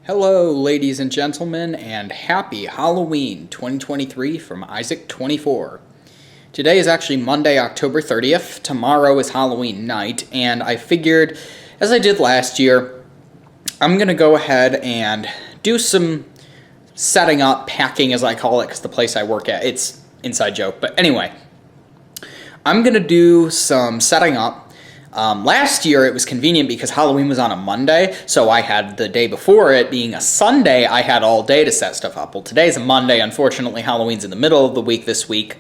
Hello, ladies and gentlemen, and happy Halloween 2023 from Isaac24. Today is actually Monday, October 30th. Tomorrow is Halloween night, and I figured, as I did last year, I'm going to go ahead and do some setting up, packing as I call it, because the place I work at, it's inside joke. But anyway, I'm going to do some setting up. Last year it was convenient because Halloween was on a Monday, so I had the day before it being a Sunday, I had all day to set stuff up. Well, today's a Monday. Unfortunately, Halloween's in the middle of the week this week.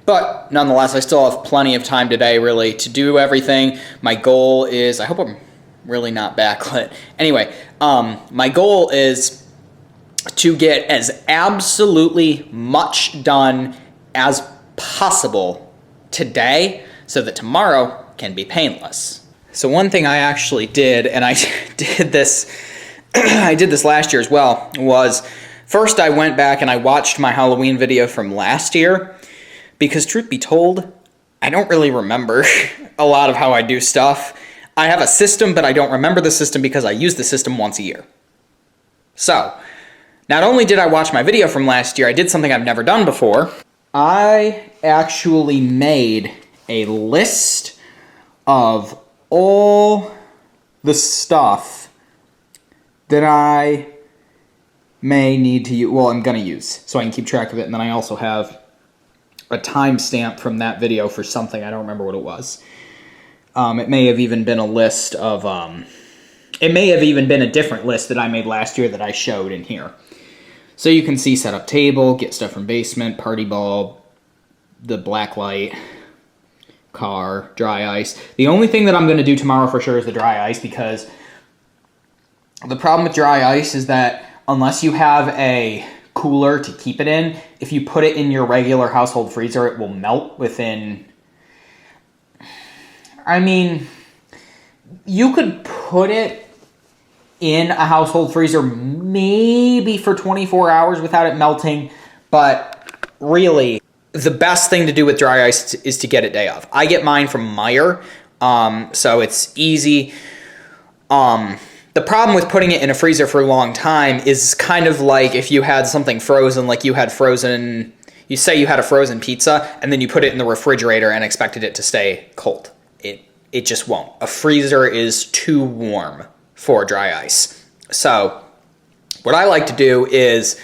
But nonetheless, I still have plenty of time today, really, to do everything. My goal is, I hope I'm really not backlit. Anyway, my goal is to get as absolutely much done as possible today so that tomorrow can be painless. So one thing I actually did, and I did this I did this last year as well, was first I went back and I watched my Halloween video from last year, because truth be told, I don't really remember a lot of how I do stuff. I have a system, but I don't remember the system because I use the system once a year. So, not only did I watch my video from last year, I did something I've never done before. I actually made a list of all the stuff that I may need to use, well, I'm going to use, so I can keep track of it, and then I also have a timestamp from that video for something, I don't remember what it was. It may have even been a list of, it may have even been a different list that I made last year that I showed in here. So you can see set up table, get stuff from basement, party ball, the black light, car, dry ice. The only thing that I'm going to do tomorrow for sure is the dry ice, because the problem with dry ice is that unless you have a cooler to keep it in, if you put it in your regular household freezer, it will melt within... I mean, you could put it in a household freezer maybe for 24 hours without it melting, but really, the best thing to do with dry ice is to get it day of. I get mine from Meijer, so it's easy. The problem with putting it in a freezer for a long time is kind of like if you had something frozen, like you had frozen, you say you had a frozen pizza, and then you put it in the refrigerator and expected it to stay cold. It just won't. A freezer is too warm for dry ice. So what I like to do is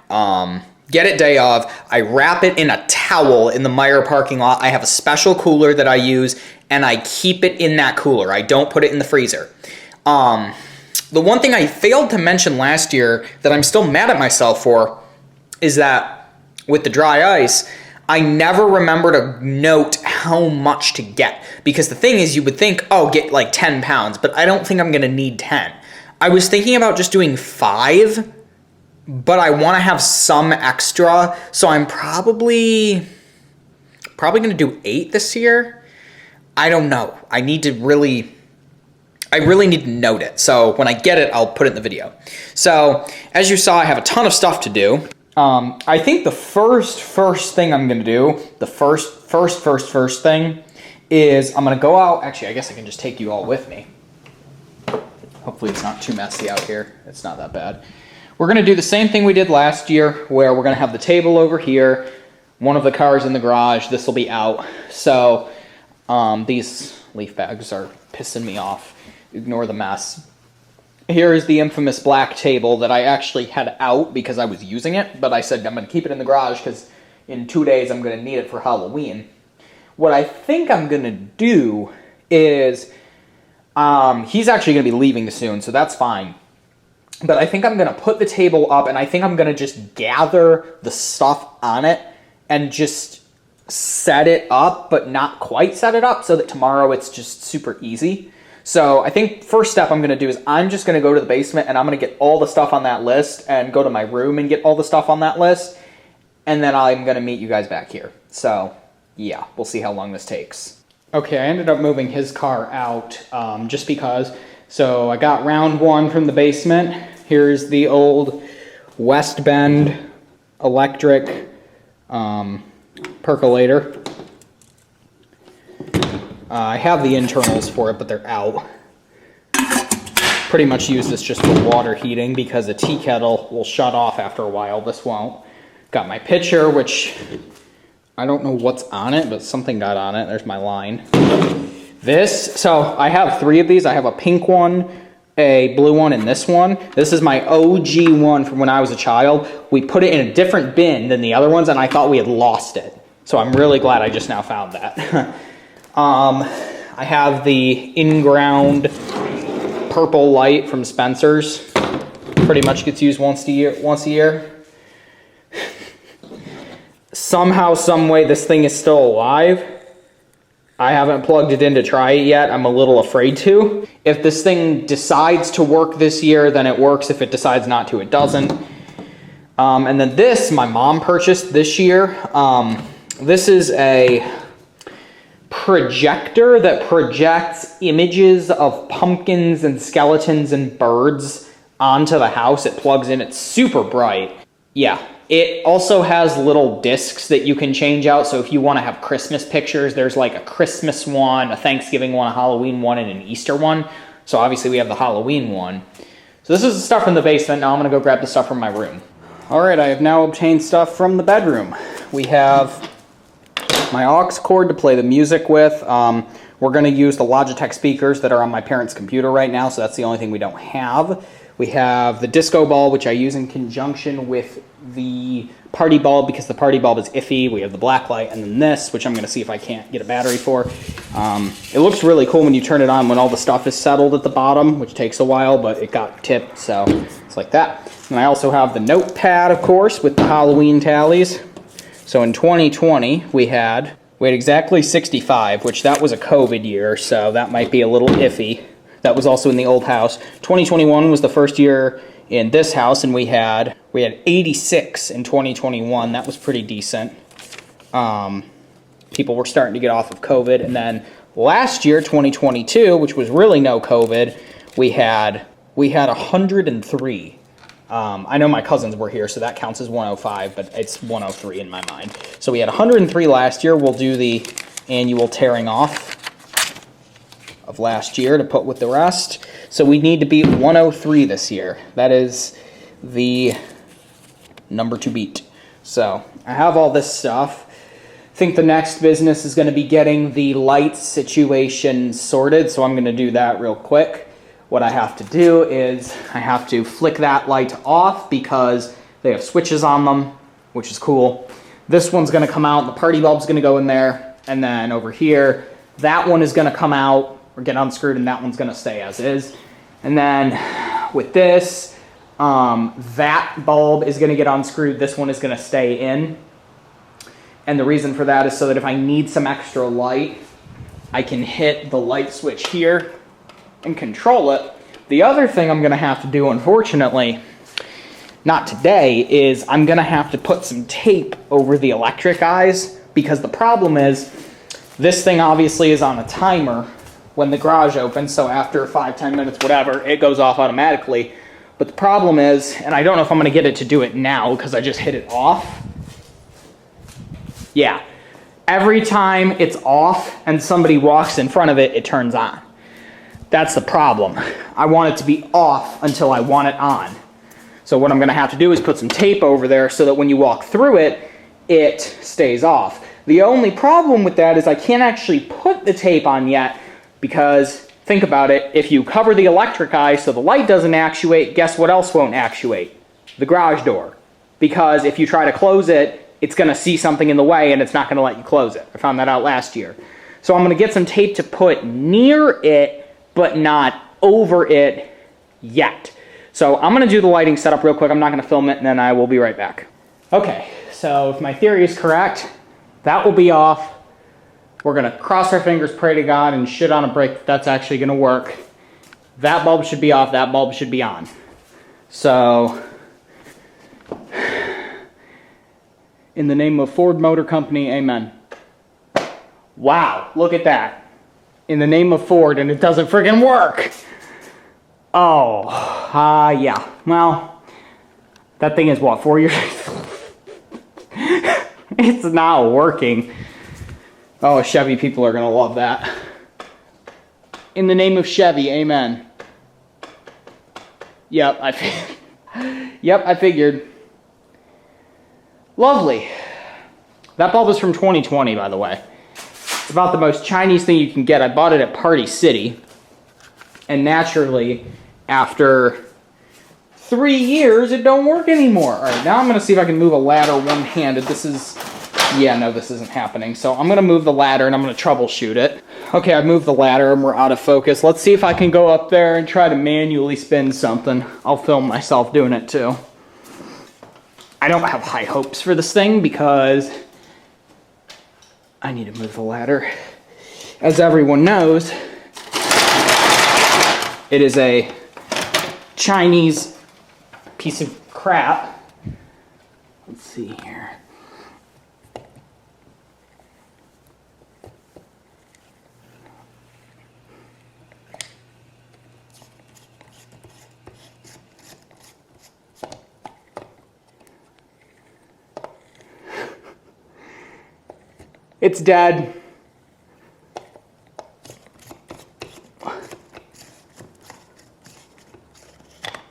get it day of. I wrap it in a towel in the Meijer parking lot. I have a special cooler that I use, and I keep it in that cooler. I don't put it in the freezer. The one thing I failed to mention last year that I'm still mad at myself for is that with the dry ice, I never remember to note how much to get. Because the thing is, you would think, oh, get like 10 pounds, but I don't think I'm going to need 10. I was thinking about just doing 5, but I want to have some extra, so I'm probably going to do 8 this year. I don't know. I really need to note it. So when I get it, I'll put it in the video. So as you saw, I have a ton of stuff to do. I think the first thing I'm going to do, the first thing is I'm going to go out. Actually, I guess I can just take you all with me. Hopefully it's not too messy out here. It's not that bad. We're going to do the same thing we did last year, where we're going to have the table over here, one of the cars in the garage. This will be out. So these leaf bags are pissing me off. Ignore the mess. Here is the infamous black table that I actually had out because I was using it, but I said I'm going to keep it in the garage because in 2 days I'm going to need it for Halloween. What I think I'm going to do is, he's actually going to be leaving soon, so that's fine. But I think I'm going to put the table up, and I think I'm going to just gather the stuff on it and just set it up, but not quite set it up, so that tomorrow it's just super easy. So I think first step I'm going to do is I'm just going to go to the basement, and I'm going to get all the stuff on that list and go to my room and get all the stuff on that list, and then I'm going to meet you guys back here. So yeah, we'll see how long this takes. Okay, I ended up moving his car out just because. So I got round one from the basement. Here's the old West Bend electric percolator. I have the internals for it, but they're out. pretty much use this just for water heating because a tea kettle will shut off after a while. This won't. Got my pitcher, which I don't know what's on it, but something got on it. There's my line. So I have 3 of these. I have a pink one, a blue one, and this one. This is my OG one from when I was a child. We put it in a different bin than the other ones, and I thought we had lost it. So I'm really glad I just now found that. I have the in-ground purple light from Spencer's. Pretty much gets used once a year. Somehow, some way, this thing is still alive. I haven't plugged it in to try it yet. I'm a little afraid to. If this thing decides to work this year, then it works. If it decides not to, it doesn't. And then this, my mom purchased this year. This is a projector that projects images of pumpkins and skeletons and birds onto the house. It plugs in. It's super bright. Yeah. It also has little discs that you can change out. So if you want to have Christmas pictures, there's like a Christmas one, a Thanksgiving one, a Halloween one, and an Easter one. So obviously we have the Halloween one. So this is the stuff from the basement. Now I'm going to go grab the stuff from my room. All right, I have now obtained stuff from the bedroom. We have my aux cord to play the music with. We're going to use the Logitech speakers that are on my parents' computer right now. So that's the only thing we don't have. We have the disco ball, which I use in conjunction with the party bulb because the party bulb is iffy. We have the black light, and then this, which I'm going to see if I can't get a battery for. It looks really cool when you turn it on when all the stuff is settled at the bottom, which takes a while, but it got tipped, so it's like that. And I also have the notepad, of course, with the Halloween tallies. So in 2020, we had exactly 65, which that was a COVID year, so that might be a little iffy. That was also in the old house. 2021 was the first year in this house, and we had 86 in 2021. That was pretty decent. People were starting to get off of COVID. And then last year, 2022, which was really no COVID, we had 103. I know my cousins were here, so that counts as 105, but it's 103 in my mind. So we had 103 last year. We'll do the annual tearing off of last year to put with the rest. So we need to beat 103 this year. That is the number to beat. So I have all this stuff. I think the next business is going to be getting the light situation sorted, so I'm going to do that real quick. What I have to do is I have to flick that light off because they have switches on them, which is cool. This one's going to come out, the party bulb's going to go in there, and then over here, that one is going to come out or get unscrewed, and that one's going to stay as is. And then with this, that bulb is going to get unscrewed. This one is going to stay in. And the reason for that is so that if I need some extra light, I can hit the light switch here and control it. The other thing I'm going to have to do, unfortunately, not today, is I'm going to have to put some tape over the electric eyes, because the problem is this thing obviously is on a timer when the garage opens, so after 5-10 minutes, whatever, it goes off automatically. But the problem is, and I don't know if I'm going to get it to do it now because I just hit it off. Yeah, every time it's off and somebody walks in front of it, it turns on. That's the problem. I want it to be off until I want it on. So what I'm going to have to do is put some tape over there so that when you walk through it, it stays off. The only problem with that is I can't actually put the tape on yet because, think about it, if you cover the electric eye so the light doesn't actuate, guess what else won't actuate? The garage door. Because if you try to close it, it's going to see something in the way and it's not going to let you close it. I found that out last year. So I'm going to get some tape to put near it, but not over it yet. So I'm going to do the lighting setup real quick. I'm not going to film it, and then I will be right back. Okay, so if my theory is correct, that will be off. We're going to cross our fingers, pray to God, and shit on a brick that that's actually going to work. That bulb should be off. That bulb should be on. So, in the name of Ford Motor Company, amen. Wow, look at that. In the name of Ford, and it doesn't friggin' work. Oh, yeah. Well, that thing is what, 4 years? It's not working. Oh, Chevy people are going to love that. In the name of Chevy, amen. Yep, yep, I figured. Lovely. That bulb is from 2020, by the way. It's about the most Chinese thing you can get. I bought it at Party City. And naturally, after 3 years, it don't work anymore. All right, now I'm going to see if I can move a ladder one-handed. This is... Yeah, no, this isn't happening. So I'm going to move the ladder, and I'm going to troubleshoot it. Okay, I've moved the ladder, and we're out of focus. Let's see if I can go up there and try to manually spin something. I'll film myself doing it, too. I don't have high hopes for this thing, because I need to move the ladder. As everyone knows, it is a Chinese piece of crap. Let's see here. It's dead.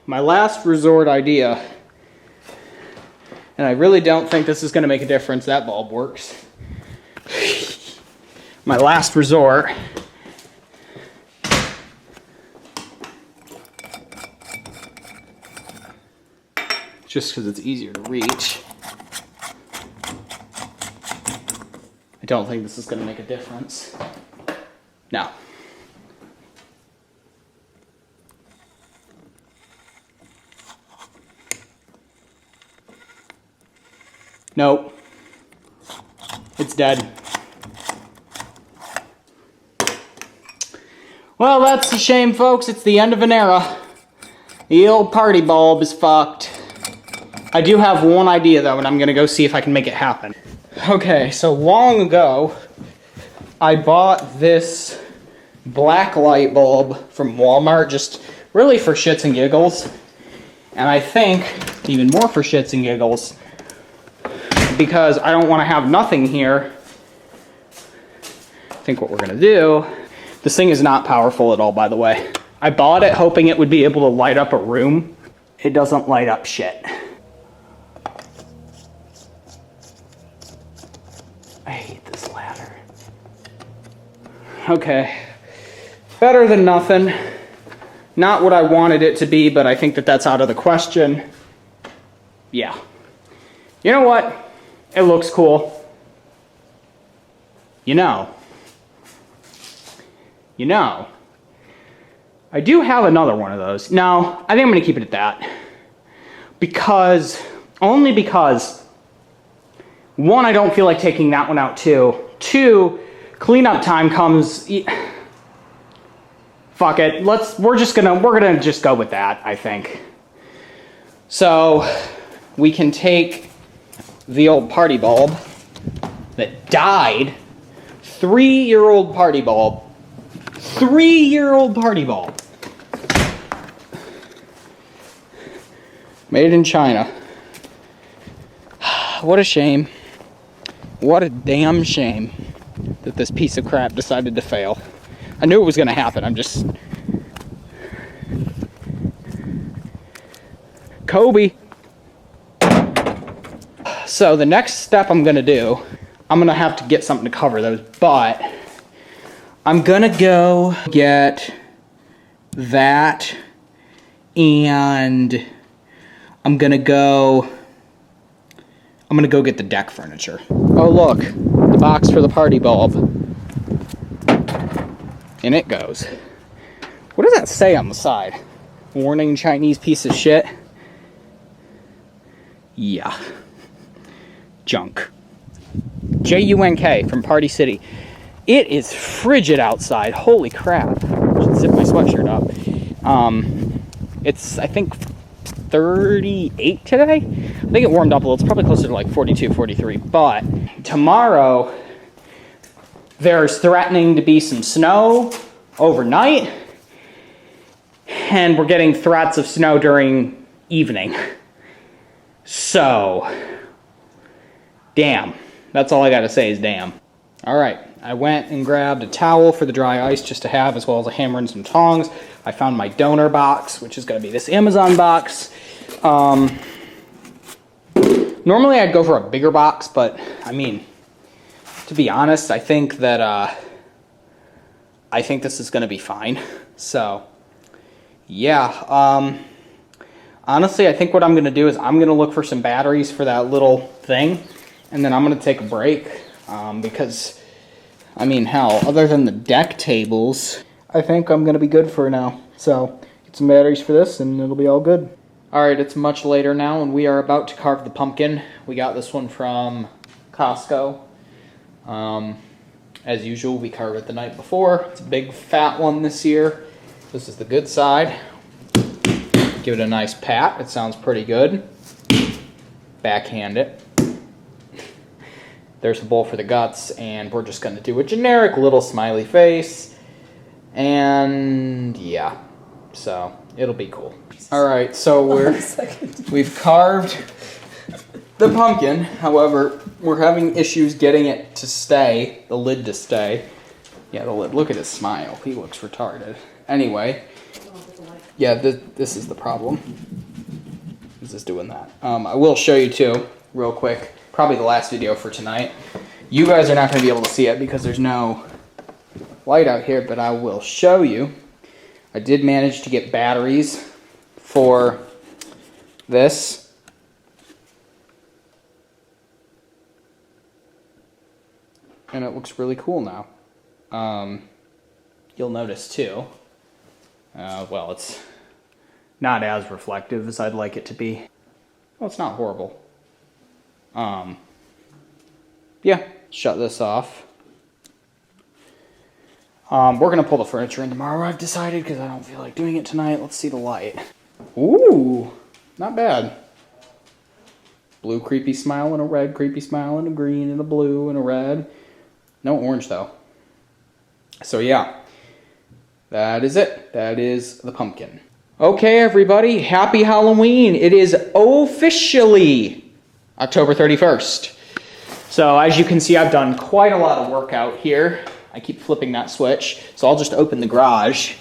My last resort idea, and I really don't think this is going to make a difference. That bulb works. My last resort. Just because it's easier to reach. I don't think this is going to make a difference. No. Nope. It's dead. Well, that's a shame, folks. It's the end of an era. The old party bulb is fucked. I do have one idea, though, and I'm going to go see if I can make it happen. Okay, so long ago, I bought this black light bulb from Walmart, just really for shits and giggles. And I think, even more for shits and giggles, because I don't want to have nothing here, I think what we're going to do... This thing is not powerful at all, by the way. I bought it hoping it would be able to light up a room. It doesn't light up shit. I hate this ladder. Okay. Better than nothing. Not what I wanted it to be, but I think that that's out of the question. Yeah. You know what? It looks cool. You know, I do have another one of those. No, I think I'm going to keep it at that. Only because, one, I don't feel like taking that one out too. Two, cleanup time comes, fuck it, we're gonna just go with that, I think. So, we can take the old party bulb that died, 3-year-old party bulb, 3-year-old party bulb. Made in China. What a shame. What a damn shame that this piece of crap decided to fail. I knew it was going to happen. I'm just... Kobe. So the next step I'm going to do, I'm going to have to get something to cover those, but... I'm gonna go get that, and I'm gonna go get the deck furniture. Oh look, the box for the party bulb. And it goes. What does that say on the side? Warning, Chinese piece of shit. Yeah. Junk. J-U-N-K from Party City. It is frigid outside. Holy crap. I should zip my sweatshirt up. It's, I think, 38 today. I think it warmed up a little. It's probably closer to like 42, 43. But tomorrow, there's threatening to be some snow overnight. And we're getting threats of snow during evening. So, damn. That's all I gotta say is damn. All right. I went and grabbed a towel for the dry ice just to have, as well as a hammer and some tongs. I found my donor box, which is going to be this Amazon box. Normally I'd go for a bigger box, but I mean, to be honest, I think that I think this is going to be fine. So, yeah. Honestly, I think what I'm going to do is I'm going to look for some batteries for that little thing, and then I'm going to take a break because, I mean, hell, other than the deck tables, I think I'm going to be good for now. So, get some batteries for this, and it'll be all good. Alright, it's much later now, and we are about to carve the pumpkin. We got this one from Costco. As usual, we carve it the night before. It's a big, fat one this year. This is the good side. Give it a nice pat. It sounds pretty good. Backhand it. There's the bowl for the guts, and we're just going to do a generic little smiley face. And yeah, so it'll be cool. Alright, so we've carved the pumpkin. However, we're having issues getting it to stay, the lid to stay. Yeah, the lid. Look at his smile. He looks retarded. Anyway, yeah, this is the problem. This is doing that. I will show you too, real quick. Probably the last video for tonight. You guys are not going to be able to see it because there's no light out here, but I will show you. I did manage to get batteries for this. And it looks really cool now. You'll notice too, well, it's not as reflective as I'd like it to be. Well, it's not horrible. Yeah, shut this off. We're going to pull the furniture in tomorrow, I've decided, because I don't feel like doing it tonight. Let's see the light. Ooh, not bad. Blue creepy smile and a red creepy smile and a green and a blue and a red. No orange, though. So, yeah. That is it. That is the pumpkin. Okay, everybody. Happy Halloween. It is officially October 31st. So, as you can see, I've done quite a lot of work out here. I keep flipping that switch. So, I'll just open the garage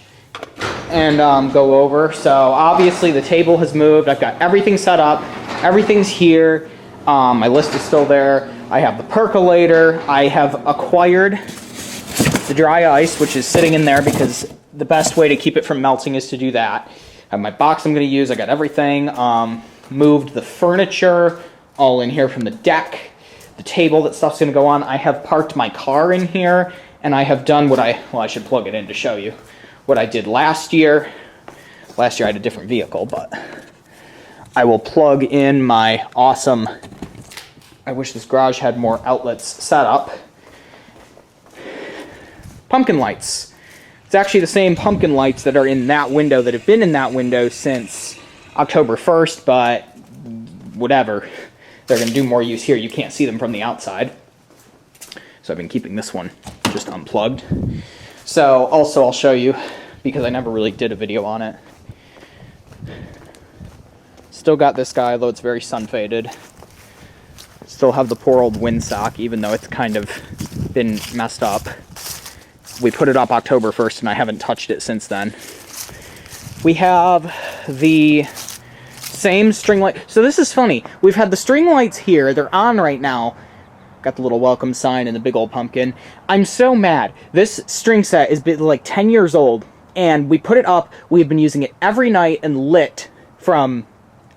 and go over. So, obviously, the table has moved. I've got everything set up. Everything's here. My list is still there. I have the percolator. I have acquired the dry ice, which is sitting in there because the best way to keep it from melting is to do that. I have my box I'm going to use. I got everything. Moved the furniture all in here from the deck. The table that stuff's going to go on. I have parked my car in here, and I have done what I should plug it in to show you what I did last year. Last year I had a different vehicle, but I will plug in my awesome, I wish this garage had more outlets set up, pumpkin lights. It's actually the same pumpkin lights that are in that window that have been in that window since October 1st, but whatever. They're going to do more use here. You can't see them from the outside. So I've been keeping this one just unplugged. So also I'll show you, because I never really did a video on it. Still got this guy, though it's very sun faded. Still have the poor old windsock, even though it's kind of been messed up. We put it up October 1st, and I haven't touched it since then. We have the same string light. So this is funny. We've had the string lights here. They're on right now. Got the little welcome sign and the big old pumpkin. I'm so mad. This string set is like 10 years old, and we put it up. We've been using it every night and lit from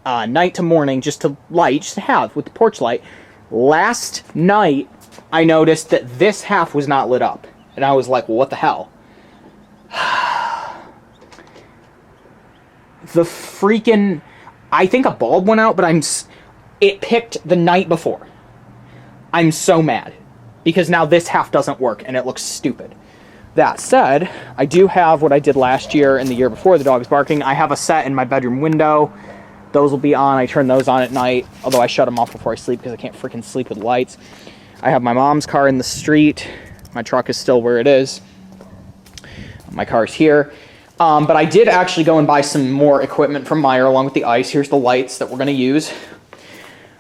night to morning just to light, just to have with the porch light. Last night, I noticed that this half was not lit up. And I was like, well, what the hell? The freaking... I think a bulb went out, but it picked the night before. I'm so mad. Because now this half doesn't work, and it looks stupid. That said, I do have what I did last year and the year before, the dog's barking. I have a set in my bedroom window. Those will be on. I turn those on at night, although I shut them off before I sleep because I can't freaking sleep with lights. I have my mom's car in the street. My truck is still where it is. My car's here. But I did actually go and buy some more equipment from Meijer along with the ice. Here's the lights that we're going to use.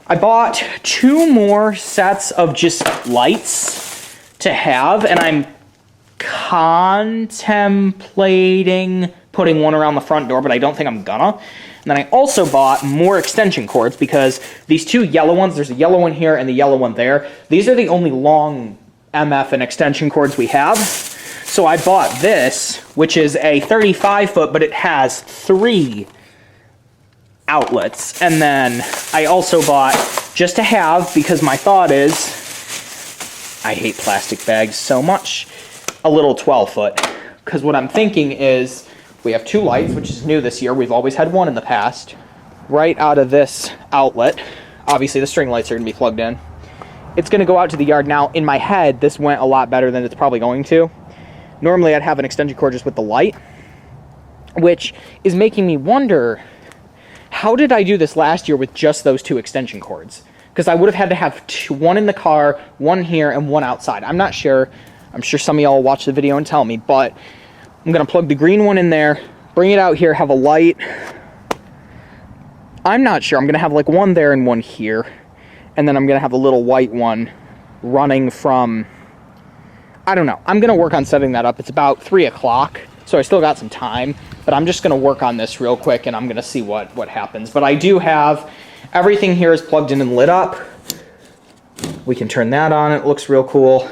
I bought 2 more sets of just lights to have, and I'm contemplating putting one around the front door, but I don't think I'm gonna. And then I also bought more extension cords because these two yellow ones, there's a yellow one here and the yellow one there, these are the only long MF and extension cords we have. So I bought this, which is a 35 foot, but it has 3 outlets. And then I also bought, just to have, because my thought is, I hate plastic bags so much, a little 12 foot. Because what I'm thinking is, we have 2 lights, which is new this year. We've always had one in the past. Right out of this outlet, obviously the string lights are going to be plugged in. It's going to go out to the yard. Now, in my head, this went a lot better than it's probably going to. Normally, I'd have an extension cord just with the light, which is making me wonder, how did I do this last year with just those 2 extension cords? Because I would have had to have 2, one in the car, one here, and one outside. I'm not sure. I'm sure some of y'all will watch the video and tell me, but I'm going to plug the green one in there, bring it out here, have a light. I'm not sure. I'm going to have like one there and one here. And then I'm going to have a little white one running from, I don't know. I'm going to work on setting that up. It's about 3 o'clock, so I still got some time. But I'm just going to work on this real quick, and I'm going to see what happens. But I do have, everything here is plugged in and lit up. We can turn that on. It looks real cool.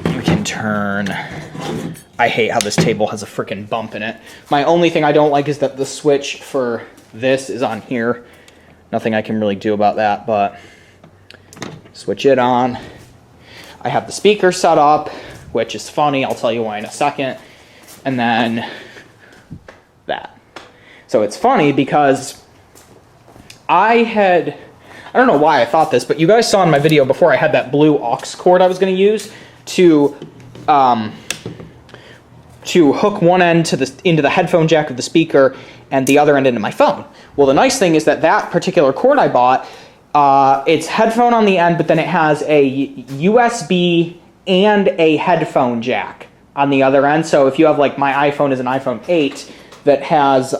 We can turn... I hate how this table has a freaking bump in it. My only thing I don't like is that the switch for this is on here. Nothing I can really do about that, but switch it on. I have the speaker set up, which is funny. I'll tell you why in a second. And then that. So it's funny because I don't know why I thought this, but you guys saw in my video before I had that blue aux cord I was going to use to hook one end into the headphone jack of the speaker and the other end into my phone. Well, the nice thing is that particular cord I bought, it's headphone on the end, but then it has a USB and a headphone jack on the other end. So if you have, like, my iPhone is an iPhone 8 that has,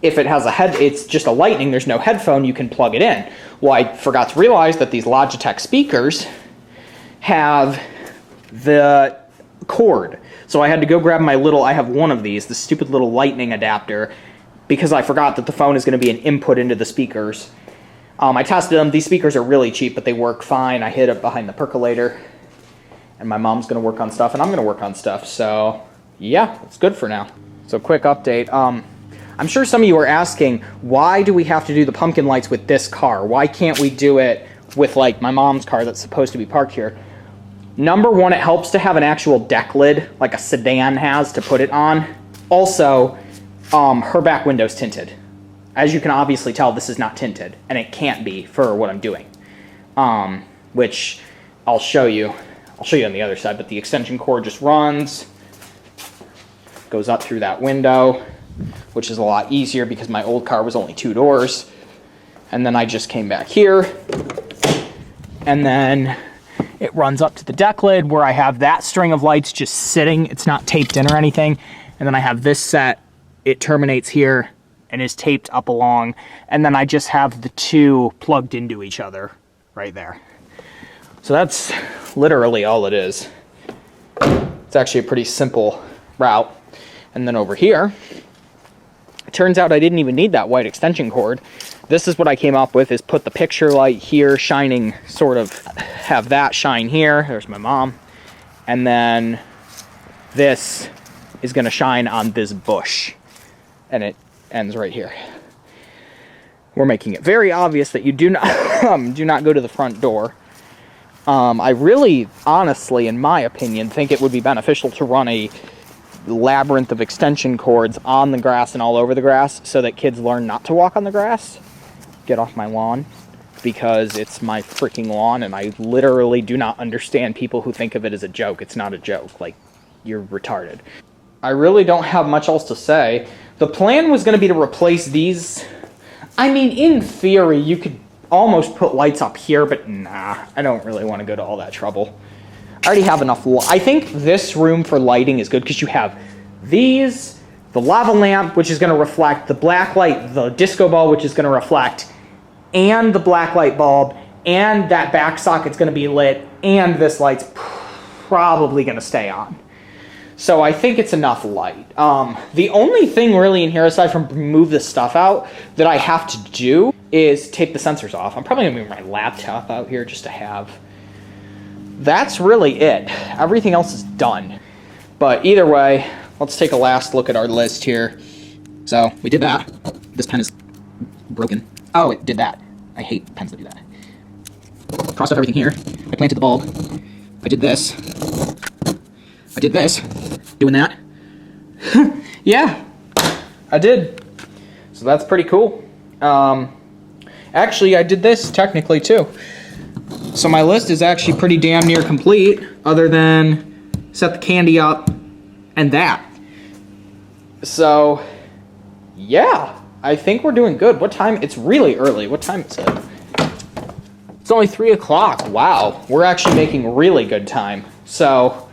if it has it's just a lightning, there's no headphone, you can plug it in. Well, I forgot to realize that these Logitech speakers have the cord. So I had to go grab my I have one of these, the stupid little lightning adapter, because I forgot that the phone is going to be an input into the speakers. I tested them. These speakers are really cheap, but they work fine. I hid it behind the percolator, and my mom's going to work on stuff, and I'm going to work on stuff. So yeah, it's good for now. So quick update. I'm sure some of you are asking, why do we have to do the pumpkin lights with this car? Why can't we do it with, like, my mom's car that's supposed to be parked here? Number one, it helps to have an actual deck lid, like a sedan has, to put it on. Also, her back window's tinted. As you can obviously tell, this is not tinted, and it can't be for what I'm doing. Which I'll show you. I'll show you on the other side, but the extension cord just runs, goes up through that window, which is a lot easier because my old car was only 2 doors. And then I just came back here, and then it runs up to the deck lid where I have that string of lights just sitting. It's not taped in or anything. And then I have this set. It terminates here and is taped up along. And then I just have the 2 plugged into each other right there. So that's literally all it is. It's actually a pretty simple route. And then over here, it turns out I didn't even need that white extension cord. This is what I came up with, is put the picture light here shining, sort of have that shine here. There's my mom. And then this is going to shine on this bush. And it ends right here. We're making it very obvious that you do not go to the front door. I really, honestly, in my opinion, think it would be beneficial to run a labyrinth of extension cords on the grass and all over the grass so that kids learn not to walk on the grass. Get off my lawn, because it's my freaking lawn, and I literally do not understand people who think of it as a joke. It's not a joke. Like, you're retarded. I really don't have much else to say. The plan was going to be to replace these. I mean, in theory, you could almost put lights up here, but nah, I don't really want to go to all that trouble. I already have enough. I think this room for lighting is good because you have these, the lava lamp, which is going to reflect, the black light, the disco ball, which is going to reflect, and the black light bulb, and that back socket's going to be lit, and this light's probably going to stay on. So I think it's enough light. The only thing really in here, aside from remove the stuff out, that I have to do is take the sensors off. I'm probably going to move my laptop out here just to have... That's really it. Everything else is done. But either way, let's take a last look at our list here. So we did that. This pen is broken. Oh, it did that. I hate pens that do that. Crossed off everything here. I planted the bulb. I did this. I did this. Doing that. Yeah, I did. So that's pretty cool. Actually, I did this technically too. So my list is actually pretty damn near complete, other than set the candy up and that. So, yeah, I think we're doing good. What time? It's really early. What time is it? It's only 3 o'clock. Wow, we're actually making really good time. So,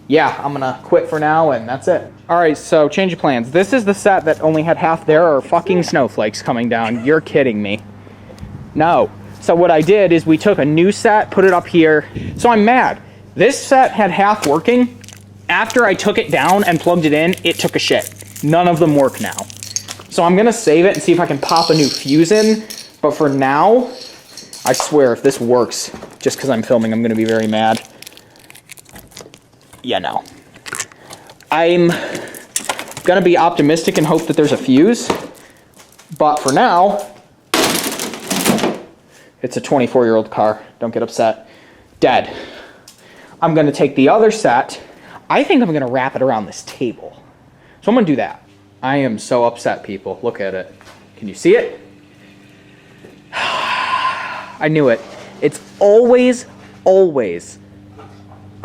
yeah, I'm gonna quit for now, and that's it. All right, so change of plans. This is the set that only had half. There are fucking snowflakes coming down. You're kidding me. No. So what I did is we took a new set, put it up here. So I'm mad. This set had half working. After I took it down and plugged it in, it took a shit. None of them work now. So I'm gonna save it and see if I can pop a new fuse in. But for now, I swear if this works, just because I'm filming, I'm gonna be very mad. Yeah, no. I'm gonna be optimistic and hope that there's a fuse. But for now, it's a 24-year-old car. Don't get upset. Dead. I'm going to take the other set. I think I'm going to wrap it around this table. So I'm going to do that. I am so upset, people. Look at it. Can you see it? I knew it. It's always, always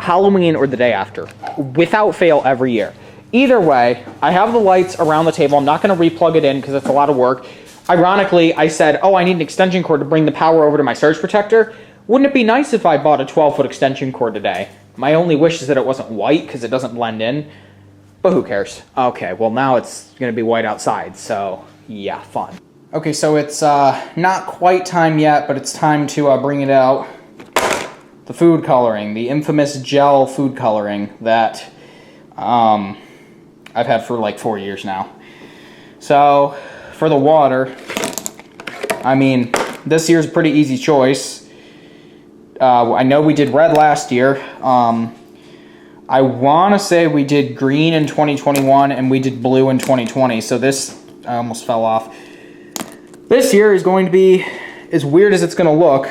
Halloween or the day after. Without fail every year. Either way, I have the lights around the table. I'm not going to replug it in because it's a lot of work. Ironically, I said, oh, I need an extension cord to bring the power over to my surge protector. Wouldn't it be nice if I bought a 12-foot extension cord today? My only wish is that it wasn't white because it doesn't blend in. But who cares? Okay, well now it's going to be white outside, so yeah, fun. Okay, so it's not quite time yet, but it's time to bring it out. The food coloring, the infamous gel food coloring that I've had for like 4 years now. So... for the water, I mean, this year's a pretty easy choice. I know we did red last year. I want to say we did green in 2021 and we did blue in 2020. So this, I almost fell off. This year is going to be, as weird as it's going to look,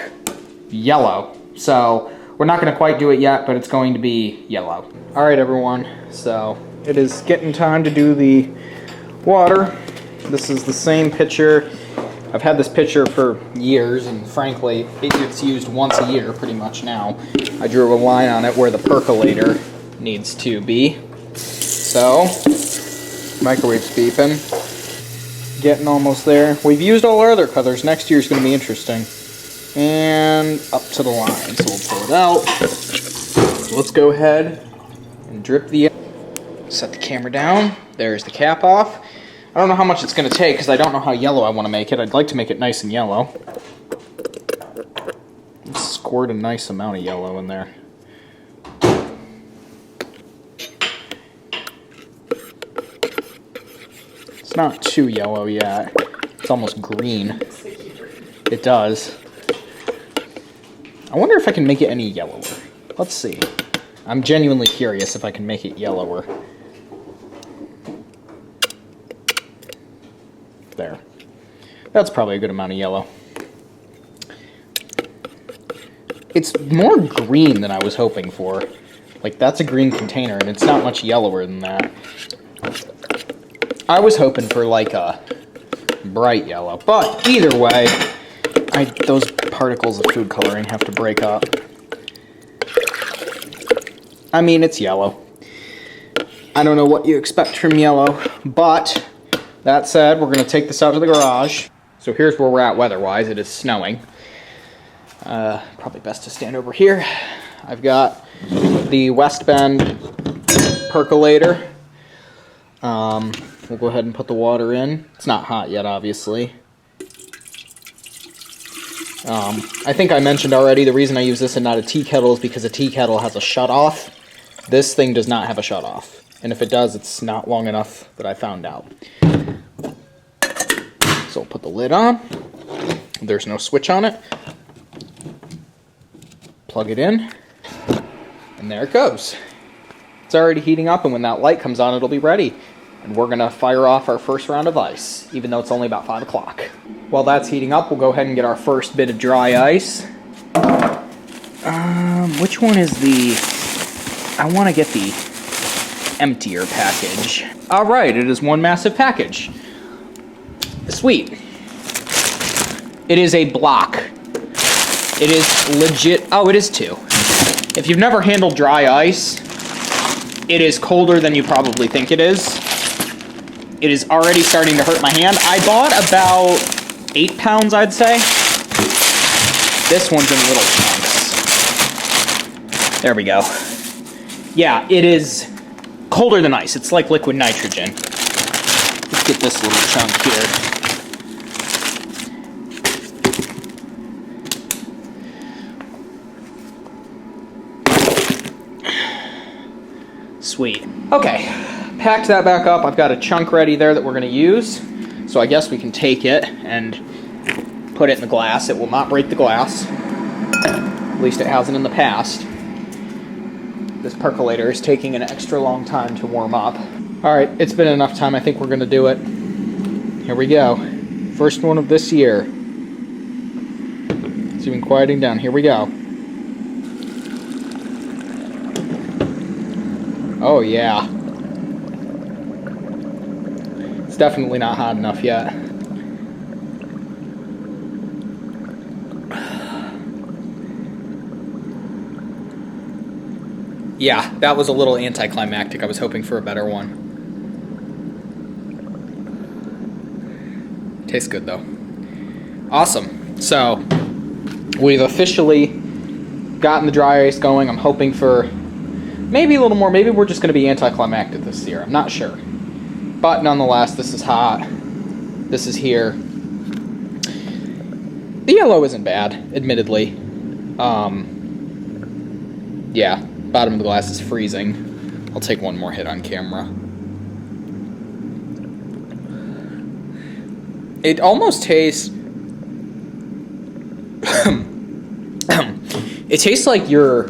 yellow. So we're not going to quite do it yet, but it's going to be yellow. All right, everyone. So it is getting time to do the water. This is the same pitcher. I've had this pitcher for years, and frankly, it's used once a year pretty much now. I drew a line on it where the percolator needs to be. So, microwave's beeping. Getting almost there. We've used all our other colors. Next year's going to be interesting. And up to the line. So we'll pull it out. So let's go ahead and drip the... Set the camera down. There's the cap off. I don't know how much it's going to take because I don't know how yellow I want to make it. I'd like to make it nice and yellow. Let's squirt a nice amount of yellow in there. It's not too yellow yet. It's almost green. It does. I wonder if I can make it any yellower. Let's see. I'm genuinely curious if I can make it yellower. There. That's probably a good amount of yellow. It's more green than I was hoping for. Like, that's a green container, and it's not much yellower than that. I was hoping for, like, a bright yellow. But, either way, those particles of food coloring have to break up. I mean, it's yellow. I don't know what you expect from yellow, but... that said, we're going to take this out to the garage. So here's where we're at weather-wise. It is snowing. Probably best to stand over here. I've got the West Bend percolator. We'll go ahead and put the water in. It's not hot yet, obviously. I think I mentioned already the reason I use this and not a tea kettle is because a tea kettle has a shut-off. This thing does not have a shut-off. And if it does, it's not long enough that I found out. So I'll put the lid on. There's no switch on it. Plug it in. And there it goes. It's already heating up, and when that light comes on, it'll be ready. And we're gonna fire off our first round of ice, even though it's only about 5 o'clock. While that's heating up, we'll go ahead and get our first bit of dry ice. Which one is the... I want to get the emptier package. All right, it is one massive package. Sweet. It is a block. It is legit... Oh, it is 2. If you've never handled dry ice, it is colder than you probably think it is. It is already starting to hurt my hand. I bought about 8 pounds, I'd say. This one's in little chunks. There we go. Yeah, it is colder than ice. It's like liquid nitrogen. Let's get this little chunk here. Sweet. Okay, packed that back up. I've got a chunk ready there that we're going to use. So I guess we can take it and put it in the glass. It will not break the glass. At least it hasn't in the past. This percolator is taking an extra long time to warm up. All right, it's been enough time. I think we're going to do it. Here we go. First one of this year. It's even quieting down. Here we go. Oh, yeah. It's definitely not hot enough yet. Yeah, that was a little anticlimactic. I was hoping for a better one. Tastes good, though. Awesome. So, we've officially gotten the dry ice going. I'm hoping for maybe a little more. Maybe we're just going to be anticlimactic this year. I'm not sure. But nonetheless, this is hot. This is here. The yellow isn't bad, admittedly. Yeah, bottom of the glass is freezing. I'll take one more hit on camera. It almost tastes... It tastes like you're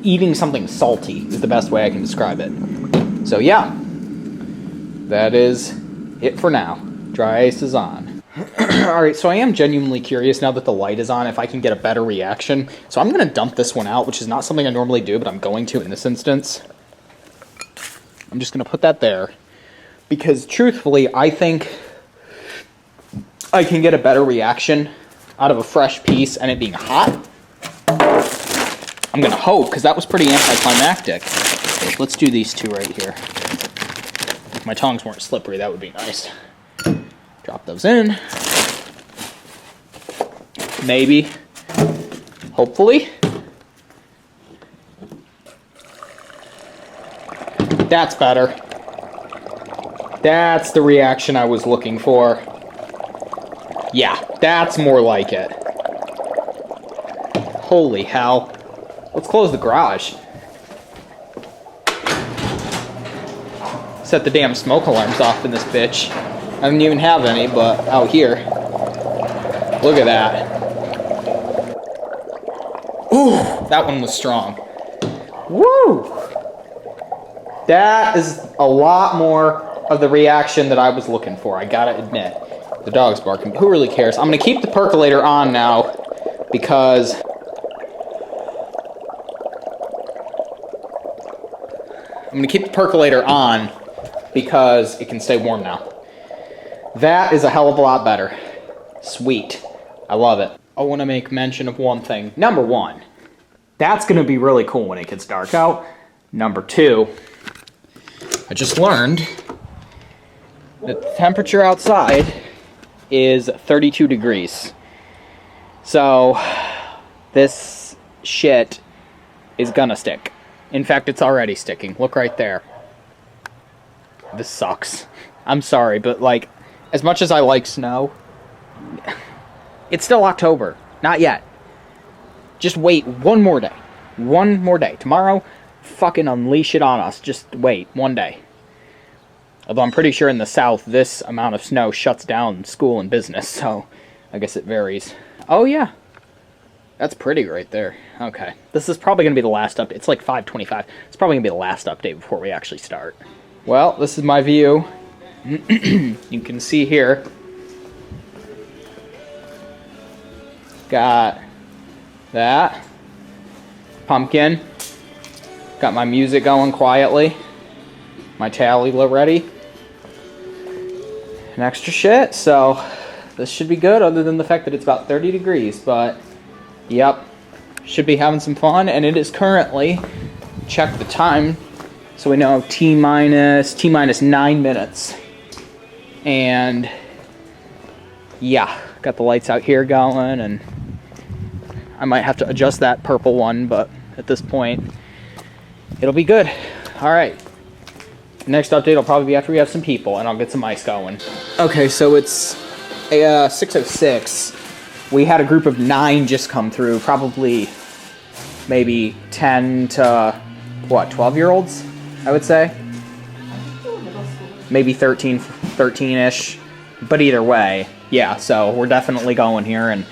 eating something salty, is the best way I can describe it. So yeah, that is it for now. Dry ice is on. Alright, so I am genuinely curious now that the light is on if I can get a better reaction. So I'm going to dump this one out, which is not something I normally do, but I'm going to in this instance. I'm just going to put that there. Because truthfully, I think I can get a better reaction out of a fresh piece and it being hot. I'm going to hope, because that was pretty anticlimactic. Okay, let's do these two right here. If my tongs weren't slippery, that would be nice. Drop those in. Maybe. Hopefully. That's better. That's the reaction I was looking for. Yeah, that's more like it. Holy hell. Let's close the garage. Set the damn smoke alarms off in this bitch. I didn't even have any, but out here. Look at that. Ooh, that one was strong. Woo! That is a lot more of the reaction that I was looking for, I gotta admit. The dog's barking, but who really cares? I'm gonna keep the percolator on now because it can stay warm now. That is a hell of a lot better. Sweet. I love it. I want to make mention of one thing. Number one, that's going to be really cool when it gets dark out. Number two, I just learned that the temperature outside is 32 degrees. So this shit is gonna stick. In fact, it's already sticking. Look right there. This sucks. I'm sorry, but like, as much as I like snow, It's still October. Not yet. Just wait one more day. One more day. Tomorrow, fucking unleash it on us. Just wait one day. Although I'm pretty sure in the South, this amount of snow shuts down school and business, so I guess it varies. Oh, yeah. That's pretty right there. Okay. This is probably going to be the last update. It's like 5:25. It's probably going to be the last update before we actually start. Well, this is my view. You can see here. Got that. Pumpkin. Got my music going quietly. My Tallulah ready. And extra shit, so this should be good other than the fact that it's about 30 degrees, but yep, should be having some fun, and it is currently, check the time, so we know T-minus 9 minutes. And yeah, got the lights out here going, and I might have to adjust that purple one, but at this point, it'll be good. All right. Next update will probably be after we have some people, and I'll get some ice going. Okay, so it's 6:06. We had a group of 9 just come through, probably maybe 10 to, what, 12-year-olds, I would say? Maybe 13-ish, but either way, yeah, so we're definitely going here, and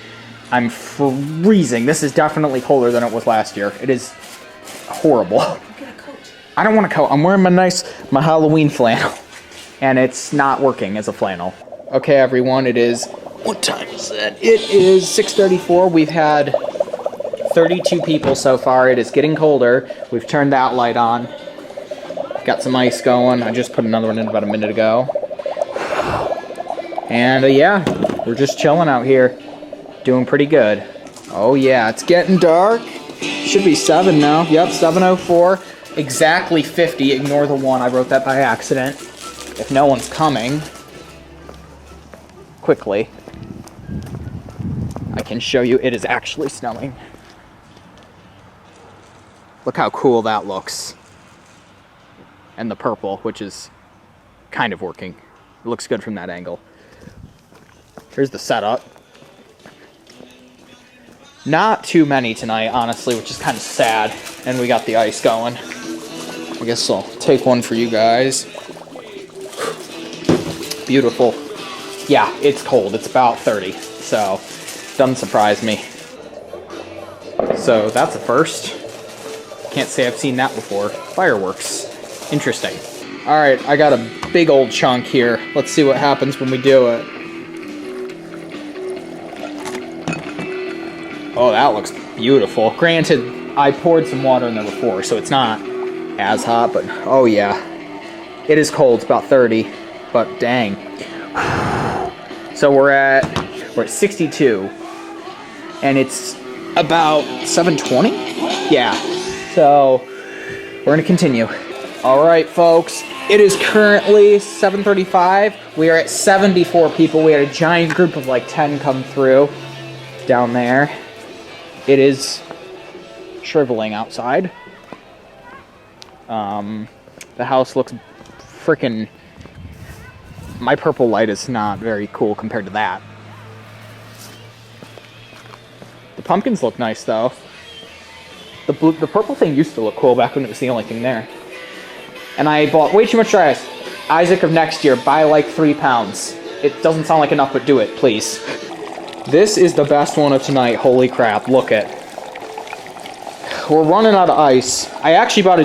I'm freezing. This is definitely colder than it was last year. It is horrible. I don't want a coat. I'm wearing my Halloween flannel, and it's not working as a flannel. Okay, everyone, it is, what time is it? It is 6:34. We've had 32 people so far. It is getting colder. We've turned that light on. Got some ice going. I just put another one in about a minute ago. And yeah, we're just chilling out here. Doing pretty good. Oh yeah, it's getting dark. Should be 7 now. Yep, 7:04. Exactly 50. Ignore the 1. I wrote that by accident. If no one's coming, quickly, I can show you it is actually snowing. Look how cool that looks. And the purple, which is kind of working. It looks good from that angle. Here's the setup. Not too many tonight, honestly, which is kind of sad. And we got the ice going. I guess I'll take one for you guys. Beautiful. Yeah, it's cold. It's about 30, so doesn't surprise me. So that's a first. Can't say I've seen that before. Fireworks. Interesting. All right, I got a big old chunk here. Let's see what happens when we do it. Oh, that looks beautiful. Granted, I poured some water in there before, so it's not as hot, but oh yeah. It is cold, it's about 30, but dang. So we're at 62, and it's about 7:20? Yeah, so we're gonna continue. All right, folks, it is currently 7:35. We are at 74 people. We had a giant group of like 10 come through down there. It is shriveling outside. The house looks freaking... My purple light is not very cool compared to that. The pumpkins look nice, though. The purple thing used to look cool back when it was the only thing there. And I bought way too much dry ice. Isaac of next year, buy like 3 pounds. It doesn't sound like enough, but do it, please. This is the best one of tonight. Holy crap, look it. We're running out of ice. I actually bought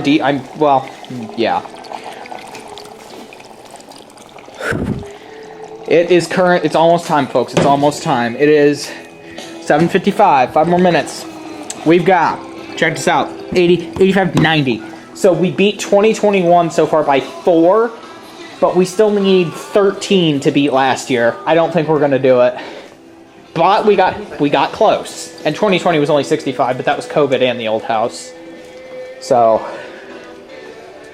yeah. It's almost time, folks. It's almost time. It is 7:55, 5 more minutes. We've got, check this out, 80, 85, 90. So we beat 2021 so far by 4, but we still need 13 to beat last year. I don't think we're gonna do it. But we got close. And 2020 was only 65, but that was COVID and the old house. So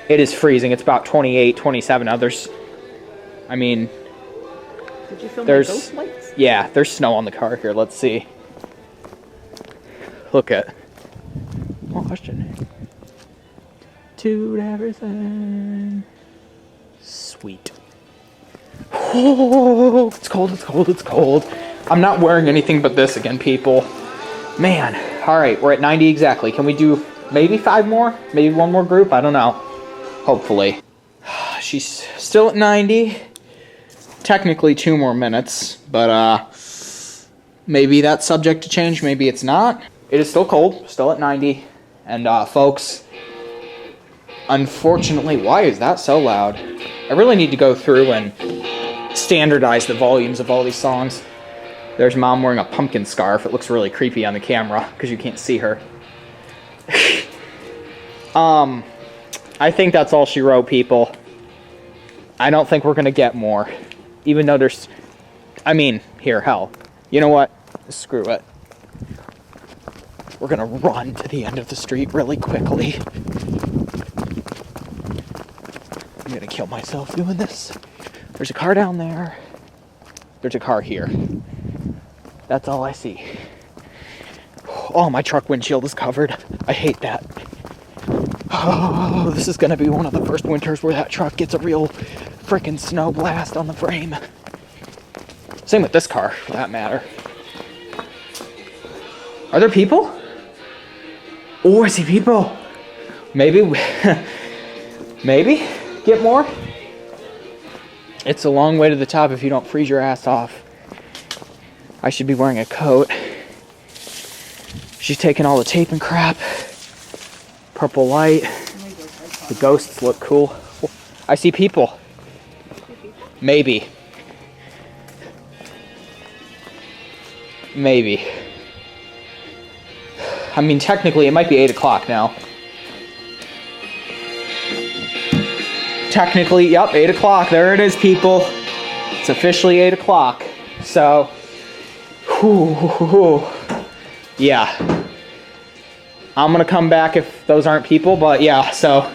it is freezing. It's about 28, 27 now. Did you film the ghost lights? Yeah, there's snow on the car here. Let's see. Look at. Oh, question. To everything. Sweet. Oh, it's cold, it's cold, it's cold. I'm not wearing anything but this again, people. Man. All right, we're at 90 exactly. Can we do maybe 5 more? Maybe 1 more group? I don't know. Hopefully. She's still at 90. Technically 2 more minutes, but maybe that's subject to change, maybe it's not. It is still cold, still at 90. And folks, unfortunately, why is that so loud? I really need to go through and standardize the volumes of all these songs. There's Mom wearing a pumpkin scarf. It looks really creepy on the camera because you can't see her. I think that's all she wrote, people. I don't think we're gonna get more. Even though there's... I mean, here, hell. You know what? Screw it. We're gonna run to the end of the street really quickly. I'm gonna kill myself doing this. There's a car down there. There's a car here. That's all I see. Oh, my truck windshield is covered. I hate that. Oh, this is gonna be one of the first winters where that truck gets a real frickin' snow blast on the frame. Same with this car, for that matter. Are there people? Oh, I see people. Maybe, maybe get more. It's a long way to the top if you don't freeze your ass off. I should be wearing a coat. She's taking all the tape and crap. Purple light. The ghosts look cool. I see people. Maybe. Maybe. I mean, technically, it might be 8 o'clock now. Technically, yep, 8 o'clock. There it is, people. It's officially 8 o'clock. So, yeah. I'm gonna come back if those aren't people, but yeah, so